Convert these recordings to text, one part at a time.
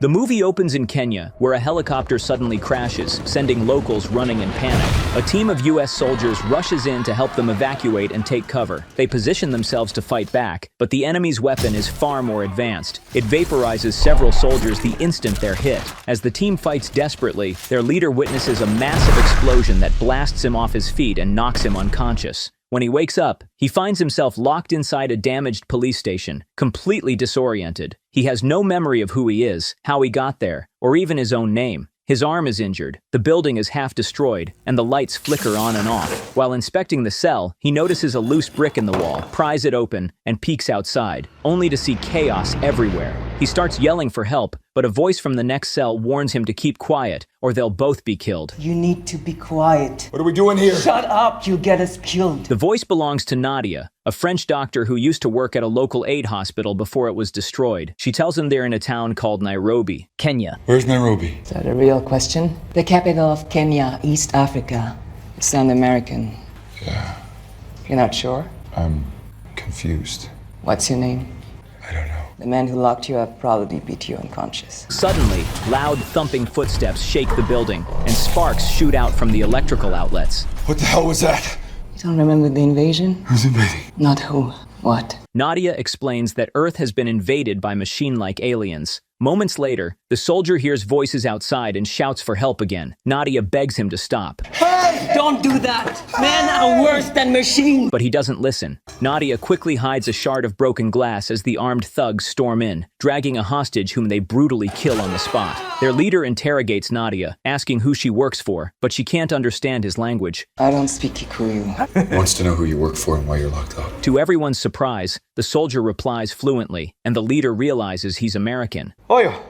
The movie opens in Kenya, where a helicopter suddenly crashes, sending locals running in panic. A team of US soldiers rushes in to help them evacuate and take cover. They position themselves to fight back, but the enemy's weapon is far more advanced. It vaporizes several soldiers the instant they're hit. As the team fights desperately, their leader witnesses a massive explosion that blasts him off his feet and knocks him unconscious. When he wakes up, he finds himself locked inside a damaged police station, completely disoriented. He has no memory of who he is, how he got there, or even his own name. His arm is injured, the building is half destroyed, and the lights flicker on and off. While inspecting the cell, he notices a loose brick in the wall, pries it open, and peeks outside, only to see chaos everywhere. He starts yelling for help, but a voice from the next cell warns him to keep quiet, or they'll both be killed. You need to be quiet. What are we doing here? Shut up, you'll get us killed. The voice belongs to Nadia, a French doctor who used to work at a local aid hospital before it was destroyed. She tells him they're in a town called Nairobi, Kenya. Where's Nairobi? Is that a real question? The capital of Kenya, East Africa. You sound American. Yeah, You're not sure? I'm confused. What's your name? I don't know. The man who locked you up probably beat you unconscious. Suddenly, loud thumping footsteps shake the building, and sparks shoot out from the electrical outlets. What the hell was that? You don't remember the invasion? Who's invading? Not who. What? Nadia explains that Earth has been invaded by machine-like aliens. Moments later, the soldier hears voices outside and shouts for help again. Nadia begs him to stop. Hey! Don't do that! Men are worse than machines! But he doesn't listen. Nadia quickly hides a shard of broken glass as the armed thugs storm in, dragging a hostage whom they brutally kill on the spot. Their leader interrogates Nadia, asking who she works for, but she can't understand his language. I don't speak Kikuyu. Wants to know who you work for and why you're locked up. To everyone's surprise, the soldier replies fluently, and the leader realizes he's American. Oyo,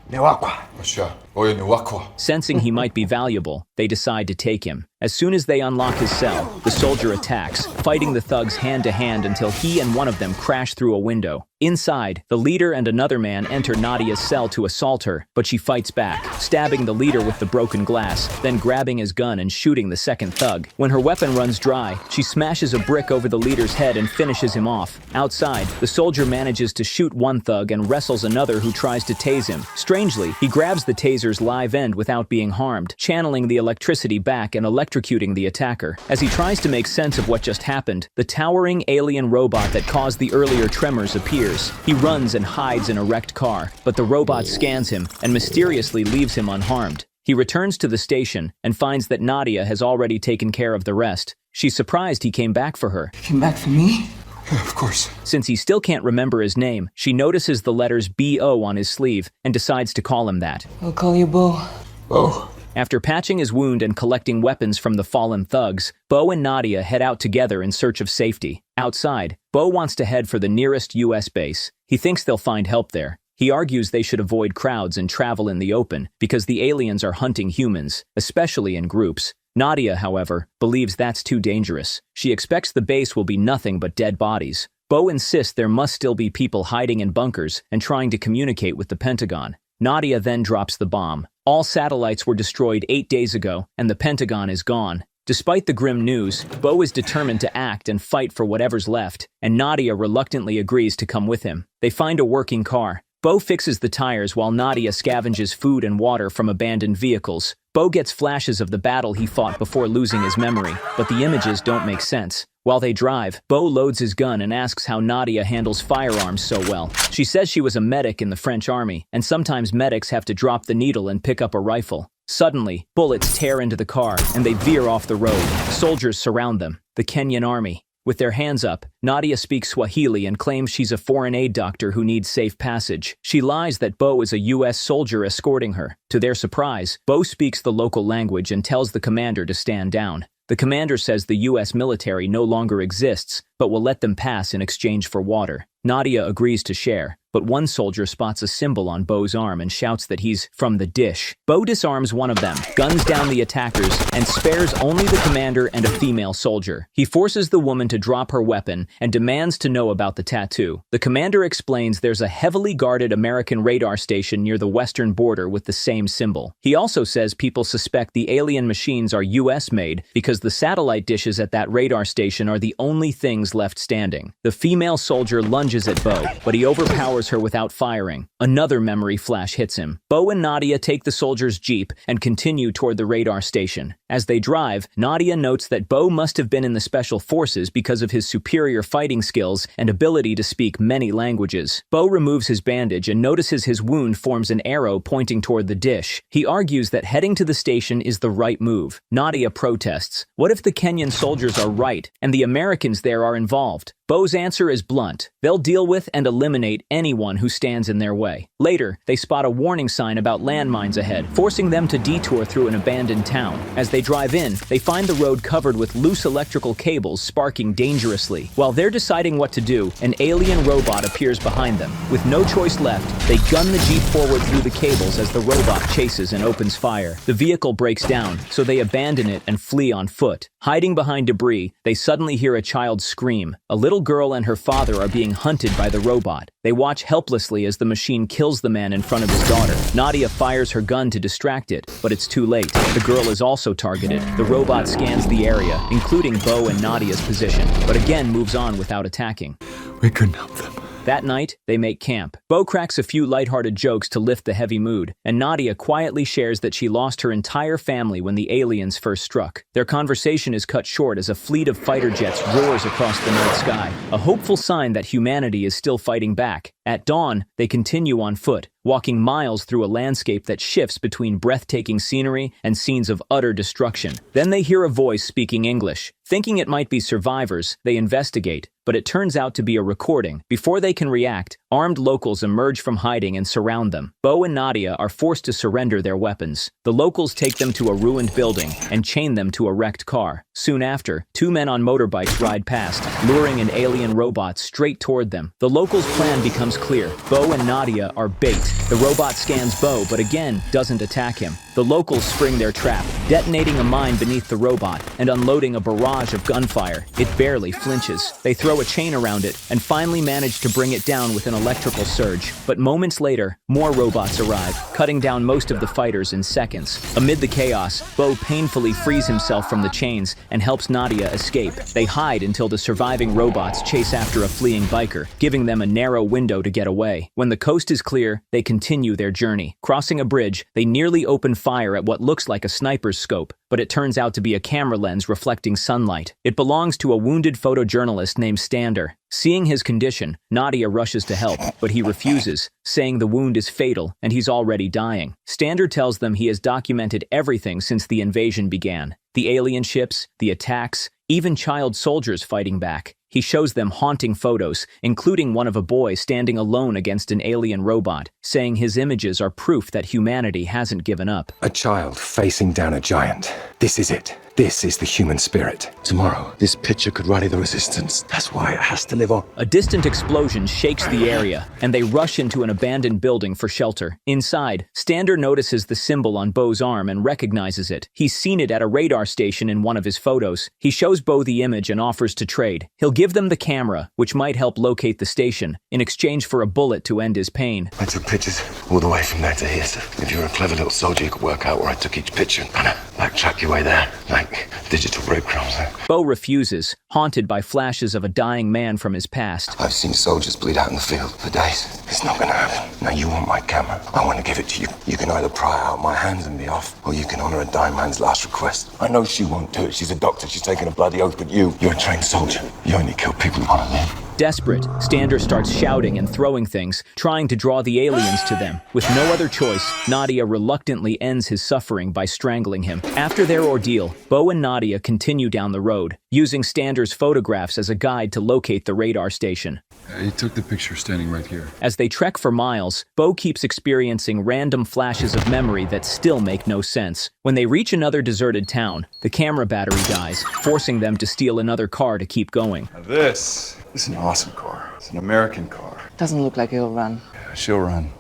ni wakwa. Osha, oyo ni wakwa. Sensing he might be valuable, they decide to take him. As soon as they unlock his cell, the soldier attacks, fighting the thugs hand to hand until he and one of them crash through a window. Inside, the leader and another man enter Nadia's cell to assault her, but she fights back, stabbing the leader with the broken glass, then grabbing his gun and shooting the second thug. When her weapon runs dry, she smashes a brick over the leader's head and finishes him off. Outside, the soldier manages to shoot one thug and wrestles another who tries to tase him. Strangely, he grabs the taser's live end without being harmed, channeling the electricity back and electrocuting the attacker. As he tries to make sense of what just happened, the towering alien robot that caused the earlier tremors appears. He runs and hides in a wrecked car, but the robot scans him and mysteriously leaves him unharmed. He returns to the station and finds that Nadia has already taken care of the rest. She's surprised he came back for her. Came back for me? Yeah, of course. Since he still can't remember his name, she notices the letters B.O. on his sleeve and decides to call him that. I'll call you Bo. Oh. After patching his wound and collecting weapons from the fallen thugs, Bo and Nadia head out together in search of safety. Outside, Bo wants to head for the nearest US base. He thinks they'll find help there. He argues they should avoid crowds and travel in the open because the aliens are hunting humans, especially in groups. Nadia, however, believes that's too dangerous. She expects the base will be nothing but dead bodies. Bo insists there must still be people hiding in bunkers and trying to communicate with the Pentagon. Nadia then drops the bomb. All satellites were destroyed 8 days ago, and the Pentagon is gone. Despite the grim news, Bo is determined to act and fight for whatever's left, and Nadia reluctantly agrees to come with him. They find a working car. Bo fixes the tires while Nadia scavenges food and water from abandoned vehicles. Bo gets flashes of the battle he fought before losing his memory, but the images don't make sense. While they drive, Bo loads his gun and asks how Nadia handles firearms so well. She says she was a medic in the French army, and sometimes medics have to drop the needle and pick up a rifle. Suddenly, bullets tear into the car, and they veer off the road. Soldiers surround them, the Kenyan army. With their hands up, Nadia speaks Swahili and claims she's a foreign aid doctor who needs safe passage. She lies that Bo is a US soldier escorting her. To their surprise, Bo speaks the local language and tells the commander to stand down. The commander says the US military no longer exists, but will let them pass in exchange for water. Nadia agrees to share, but one soldier spots a symbol on Bo's arm and shouts that he's from the dish. Bo disarms one of them, guns down the attackers, and spares only the commander and a female soldier. He forces the woman to drop her weapon and demands to know about the tattoo. The commander explains there's a heavily guarded American radar station near the western border with the same symbol. He also says people suspect the alien machines are US-made because the satellite dishes at that radar station are the only things left standing. The female soldier lunges lunges at Bo, but he overpowers her without firing. Another memory flash hits him. Bo and Nadia take the soldier's jeep and continue toward the radar station. As they drive, Nadia notes that Bo must have been in the special forces because of his superior fighting skills and ability to speak many languages. Bo removes his bandage and notices his wound forms an arrow pointing toward the dish. He argues that heading to the station is the right move. Nadia protests. What if the Kenyan soldiers are right and the Americans there are involved? Bo's answer is blunt. They'll deal with and eliminate anyone who stands in their way. Later, they spot a warning sign about landmines ahead, forcing them to detour through an abandoned town. As they drive in, they find the road covered with loose electrical cables sparking dangerously. While they're deciding what to do, an alien robot appears behind them. With no choice left, they gun the jeep forward through the cables as the robot chases and opens fire. The vehicle breaks down, so they abandon it and flee on foot. Hiding behind debris, they suddenly hear a child scream. A little girl and her father are being hunted by the robot. They watch helplessly as the machine kills the man in front of his daughter. Nadia fires her gun to distract it, but it's too late. The girl is also targeted. The robot scans the area, including Bo and Nadia's position, but again moves on without attacking. We couldn't help them. That night, they make camp. Bo cracks a few lighthearted jokes to lift the heavy mood, and Nadia quietly shares that she lost her entire family when the aliens first struck. Their conversation is cut short as a fleet of fighter jets roars across the night sky, a hopeful sign that humanity is still fighting back. At dawn, they continue on foot, walking miles through a landscape that shifts between breathtaking scenery and scenes of utter destruction. Then they hear a voice speaking English. Thinking it might be survivors, they investigate, but it turns out to be a recording. Before they can react, armed locals emerge from hiding and surround them. Bo and Nadia are forced to surrender their weapons. The locals take them to a ruined building and chain them to a wrecked car. Soon after, two men on motorbikes ride past, luring an alien robot straight toward them. The locals' plan becomes clear. Bo and Nadia are bait. The robot scans Bo, but again doesn't attack him. The locals spring their trap, detonating a mine beneath the robot and unloading a barrage of gunfire. It barely flinches. They throw a chain around it and finally manage to bring it down with an electrical surge. But moments later, more robots arrive, cutting down most of the fighters in seconds. Amid the chaos, Bo painfully frees himself from the chains and helps Nadia escape. They hide until the surviving robots chase after a fleeing biker, giving them a narrow window to get away. When the coast is clear, they continue their journey. Crossing a bridge, they nearly open fire at what looks like a sniper's scope, but it turns out to be a camera lens reflecting sunlight. It belongs to a wounded photojournalist named Stander. Seeing his condition, Nadia rushes to help, but he refuses, saying the wound is fatal and he's already dying. Stander tells them he has documented everything since the invasion began. The alien ships, the attacks, even child soldiers fighting back. He shows them haunting photos, including one of a boy standing alone against an alien robot, saying his images are proof that humanity hasn't given up. A child facing down a giant. This is it. This is the human spirit. Tomorrow, this picture could rally the resistance. That's why it has to live on. A distant explosion shakes the area, and they rush into an abandoned building for shelter. Inside, Stander notices the symbol on Bo's arm and recognizes it. He's seen it at a radar station in one of his photos. He shows Bo the image and offers to trade. He'll give them the camera, which might help locate the station, in exchange for a bullet to end his pain. I took pictures all the way from there to here, sir. If you're a clever little soldier, you could work out where I took each picture and kind of backtrack your way there, like digital breadcrumbs. Bo refuses, haunted by flashes of a dying man from his past. I've seen soldiers bleed out in the field for days. It's not gonna happen. Now you want my camera. I want to give it to you. You can either pry out my hands and be off, or you can honor a dying man's last request. I know she won't do it. She's a doctor. She's taken a bloody oath, but you're a trained soldier. You only kill people who want to live. Desperate, Stander starts shouting and throwing things, trying to draw the aliens to them. With no other choice, Nadia reluctantly ends his suffering by strangling him. After their ordeal, Bo and Nadia continue down the road, using Stander's photographs as a guide to locate the radar station. He took the picture standing right here. As they trek for miles, Bo keeps experiencing random flashes of memory that still make no sense. When they reach another deserted town, the camera battery dies, forcing them to steal another car to keep going. Now this is an awesome car. It's an American car. Doesn't look like he'll run. Yeah, she'll run.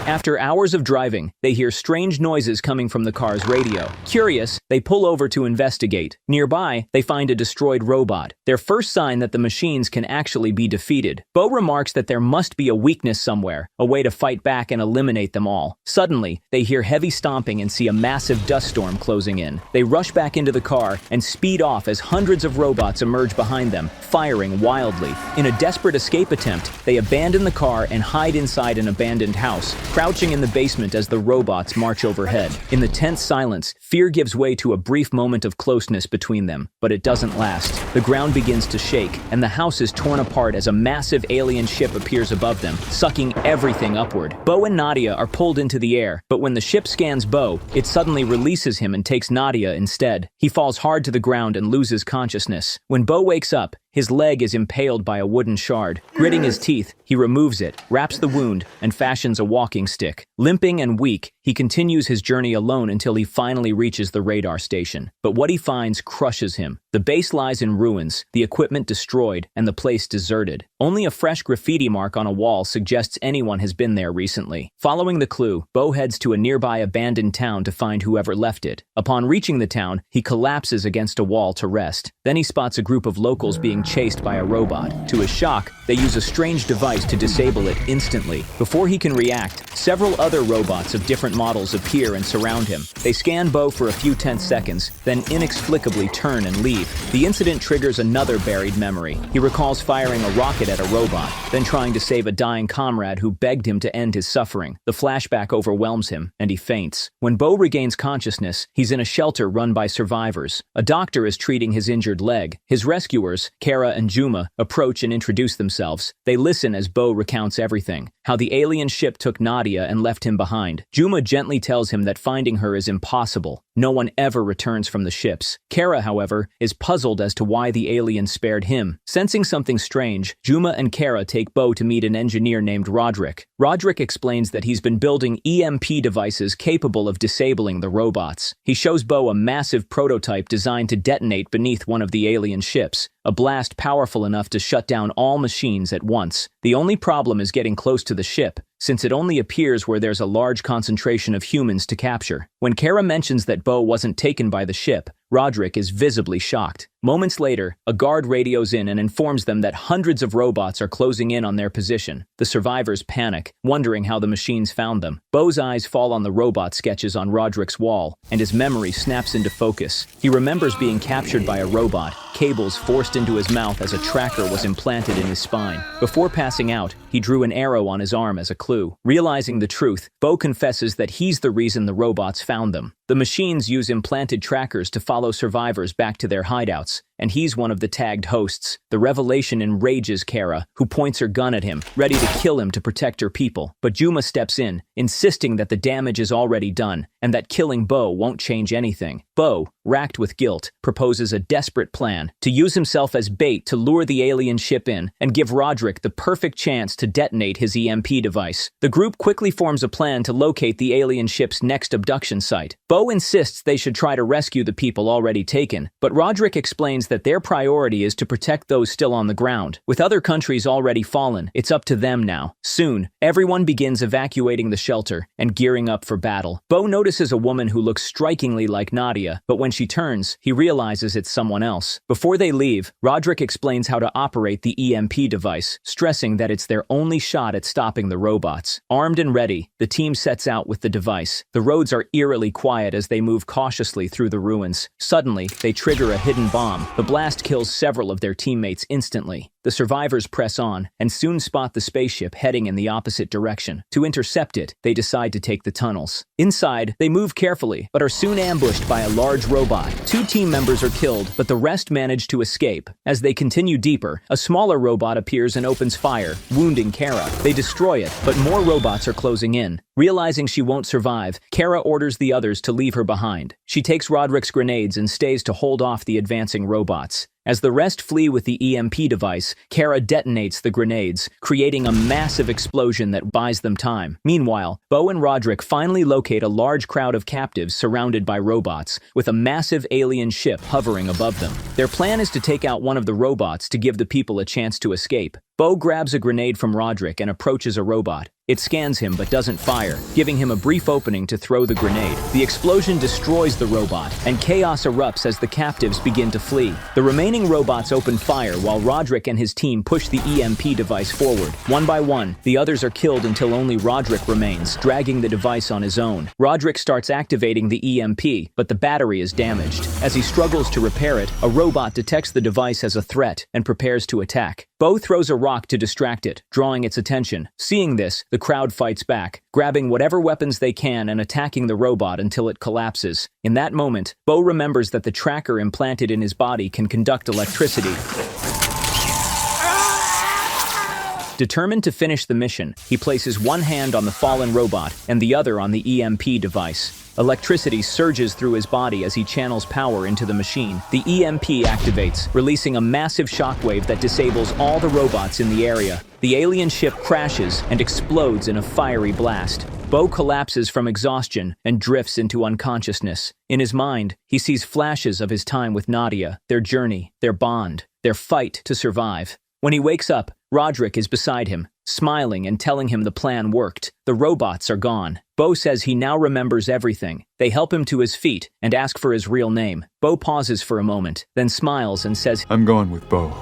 After hours of driving, they hear strange noises coming from the car's radio. Curious, they pull over to investigate. Nearby, they find a destroyed robot, their first sign that the machines can actually be defeated. Bo remarks that there must be a weakness somewhere, a way to fight back and eliminate them all. Suddenly, they hear heavy stomping and see a massive dust storm closing in. They rush back into the car and speed off as hundreds of robots emerge behind them, firing wildly. In a desperate escape attempt, they abandon the car and hide inside an abandoned house, crouching in the basement as the robots march overhead. In the tense silence, fear gives way to a brief moment of closeness between them, but it doesn't last. The ground begins to shake, and the house is torn apart as a massive alien ship appears above them, sucking everything upward. Bo and Nadia are pulled into the air, but when the ship scans Bo, it suddenly releases him and takes Nadia instead. He falls hard to the ground and loses consciousness. When Bo wakes up, his leg is impaled by a wooden shard. Gritting his teeth, he removes it, wraps the wound, and fashions a walking stick. Limping and weak, he continues his journey alone until he finally reaches the radar station. But what he finds crushes him. The base lies in ruins, the equipment destroyed, and the place deserted. Only a fresh graffiti mark on a wall suggests anyone has been there recently. Following the clue, Bo heads to a nearby abandoned town to find whoever left it. Upon reaching the town, he collapses against a wall to rest. Then he spots a group of locals being chased by a robot. To his shock, they use a strange device to disable it instantly. Before he can react, several other robots of different models appear and surround him. They scan Bo for a few tense seconds, then inexplicably turn and leave. The incident triggers another buried memory. He recalls firing a rocket at a robot, then trying to save a dying comrade who begged him to end his suffering. The flashback overwhelms him, and he faints. When Bo regains consciousness, he's in a shelter run by survivors. A doctor is treating his injured leg. His rescuers, Kara and Juma, approach and introduce themselves. They listen as Bo recounts everything, how the alien ship took Nadia and left him behind. Juma gently tells him that finding her is impossible. No one ever returns from the ships. Kara, however, is puzzled as to why the alien spared him. Sensing something strange, Juma and Kara take Bo to meet an engineer named Roderick. Roderick explains that he's been building EMP devices capable of disabling the robots. He shows Bo a massive prototype designed to detonate beneath one of the alien ships, a blast powerful enough to shut down all machines at once. The only problem is getting close to the ship, since it only appears where there's a large concentration of humans to capture. When Kara mentions that Bo wasn't taken by the ship, Roderick is visibly shocked. Moments later, a guard radios in and informs them that hundreds of robots are closing in on their position. The survivors panic, wondering how the machines found them. Bo's eyes fall on the robot sketches on Roderick's wall, and his memory snaps into focus. He remembers being captured by a robot, cables forced into his mouth as a tracker was implanted in his spine. Before passing out, he drew an arrow on his arm as a clue. Realizing the truth, Bo confesses that he's the reason the robots found them. The machines use implanted trackers to follow survivors back to their hideouts, and he's one of the tagged hosts. The revelation enrages Kara, who points her gun at him, ready to kill him to protect her people. But Juma steps in, insisting that the damage is already done, and that killing Bo won't change anything. Bo, racked with guilt, proposes a desperate plan to use himself as bait to lure the alien ship in and give Roderick the perfect chance to detonate his EMP device. The group quickly forms a plan to locate the alien ship's next abduction site. Bo insists they should try to rescue the people already taken, but Roderick explains that their priority is to protect those still on the ground. With other countries already fallen, it's up to them now. Soon, everyone begins evacuating the shelter and gearing up for battle. Bo notices a woman who looks strikingly like Nadia, but when she turns, he realizes it's someone else. Before they leave, Roderick explains how to operate the EMP device, stressing that it's their only shot at stopping the robots. Armed and ready, the team sets out with the device. The roads are eerily quiet as they move cautiously through the ruins. Suddenly, they trigger a hidden bomb. The blast kills several of their teammates instantly. The survivors press on and soon spot the spaceship heading in the opposite direction. To intercept it, they decide to take the tunnels. Inside, they move carefully, but are soon ambushed by a large robot. 2 team members are killed, but the rest manage to escape. As they continue deeper, a smaller robot appears and opens fire, wounding Kara. They destroy it, but more robots are closing in. Realizing she won't survive, Kara orders the others to leave her behind. She takes Roderick's grenades and stays to hold off the advancing robots. As the rest flee with the EMP device, Kara detonates the grenades, creating a massive explosion that buys them time. Meanwhile, Bo and Roderick finally locate a large crowd of captives surrounded by robots, with a massive alien ship hovering above them. Their plan is to take out one of the robots to give the people a chance to escape. Bo grabs a grenade from Roderick and approaches a robot. It scans him but doesn't fire, giving him a brief opening to throw the grenade. The explosion destroys the robot, and chaos erupts as the captives begin to flee. The remaining robots open fire while Roderick and his team push the EMP device forward. One by one, the others are killed until only Roderick remains, dragging the device on his own. Roderick starts activating the EMP, but the battery is damaged. As he struggles to repair it, a robot detects the device as a threat and prepares to attack. Bo throws a rock to distract it, drawing its attention. Seeing this, the crowd fights back, grabbing whatever weapons they can and attacking the robot until it collapses. In that moment, Bo remembers that the tracker implanted in his body can conduct electricity. Determined to finish the mission, he places one hand on the fallen robot and the other on the EMP device. Electricity surges through his body as he channels power into the machine. The EMP activates, releasing a massive shockwave that disables all the robots in the area. The alien ship crashes and explodes in a fiery blast. Bo collapses from exhaustion and drifts into unconsciousness. In his mind, he sees flashes of his time with Nadia, their journey, their bond, their fight to survive. When he wakes up, Roderick is beside him, smiling and telling him the plan worked. The robots are gone. Bo says he now remembers everything. They help him to his feet and ask for his real name. Bo pauses for a moment, then smiles and says, I'm going with Bo.